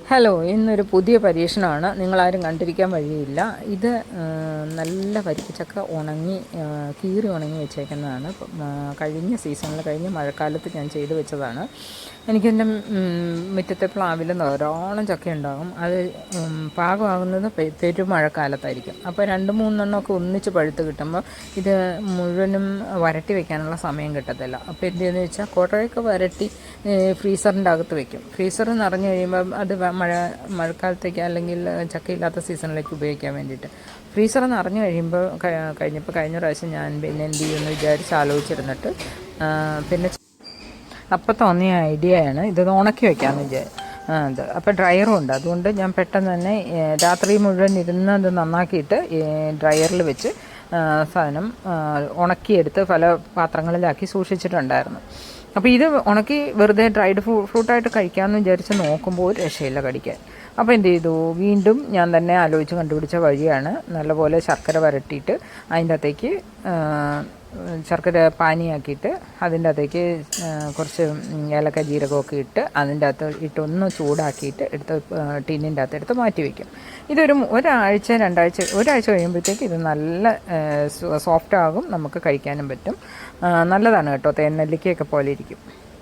Hello, ഇന്നൊരു പുതിയ പരീക്ഷണമാണ്. നിങ്ങളാരും കണ്ടിരിക്കാൻ വഴിയില്ല. ഇത് നല്ല വരിക്കച്ചക്ക ഉണങ്ങി കീറി ഉണങ്ങി വെച്ചേക്കുന്നതാണ്. കഴിഞ്ഞ സീസണിൽ കഴിഞ്ഞ മഴക്കാലത്ത് ഞാൻ ചെയ്തു വെച്ചതാണ്. എനിക്കെൻ്റെ മുറ്റത്തെ പ്ലാവിൽ ധാരാളം ചക്ക ഉണ്ടാകും. അത് പാകമാകുന്നത് പെരുമഴക്കാലത്തായിരിക്കും. അപ്പോൾ 2-3 എണ്ണമൊക്കെ ഒന്നിച്ച് പഴുത്ത് കിട്ടുമ്പോൾ ഇത് മുഴുവനും വരട്ടി വെക്കാനുള്ള സമയം കിട്ടത്തില്ല. അപ്പോൾ എന്ത് ചെയ്യുന്നത് വെച്ചാൽ കുറേയൊക്കെ വരട്ടി ഫ്രീസറിൻ്റെ അകത്ത് വെക്കും. ഫ്രീസർ നിറഞ്ഞു കഴിയുമ്പം അത് മഴക്കാലത്തേക്ക് അല്ലെങ്കിൽ ചക്കയില്ലാത്ത സീസണിലേക്ക് ഉപയോഗിക്കാൻ വേണ്ടിയിട്ട് ഫ്രീസർ നിറഞ്ഞു കഴിയുമ്പോൾ കഴിഞ്ഞ പ്രാവശ്യം ഞാൻ പിന്നെ എന്ത് ചെയ്യുമെന്ന് വിചാരിച്ച് ആലോചിച്ചിരുന്നിട്ട് പിന്നെ അപ്പം തോന്നിയ ഐഡിയയാണ് ഇത് ഉണക്കി വയ്ക്കാമെന്ന് വിചാരിച്ചു. അപ്പോൾ ഡ്രയറും ഉണ്ട്. അതുകൊണ്ട് ഞാൻ പെട്ടെന്ന് തന്നെ രാത്രി മുഴുവൻ ഇരുന്ന് അത് നന്നാക്കിയിട്ട് ഡ്രയറിൽ വെച്ച് സാധനം ഉണക്കിയെടുത്ത് പല പാത്രങ്ങളിലാക്കി സൂക്ഷിച്ചിട്ടുണ്ടായിരുന്നു. അപ്പോൾ ഇത് ഉണക്കി വെറുതെ ഡ്രൈഡ് ഫ്രൂട്ടായിട്ട് കഴിക്കാമെന്ന് വിചാരിച്ച് നോക്കുമ്പോൾ ഒരു രക്ഷയില്ല കടിക്കാൻ. അപ്പോൾ എന്ത് ചെയ്തു, വീണ്ടും ഞാൻ തന്നെ ആലോചിച്ച് കണ്ടുപിടിച്ച വഴിയാണ്. നല്ലപോലെ ശർക്കര വരട്ടിയിട്ട് അതിൻ്റെ അകത്തേക്ക് ശർക്കര പാനിയാക്കിയിട്ട് അതിൻ്റെ അകത്തേക്ക് കുറച്ച് ഏലക്ക ജീരകമൊക്കെ ഇട്ട് അതിൻ്റെ അകത്ത് ഇട്ടൊന്ന് ചൂടാക്കിയിട്ട് എടുത്ത് ടിന്നിൻ്റെ അകത്ത് എടുത്ത് മാറ്റി വയ്ക്കും. ഇതൊരു ഒരാഴ്ച കഴിയുമ്പോഴത്തേക്ക് ഇത് നല്ല സോഫ്റ്റ് ആകും, നമുക്ക് കഴിക്കാനും പറ്റും. നല്ലതാണ് കേട്ടോ, തേൻ നെല്ലിക്കയൊക്കെ പോലെ ഇരിക്കും.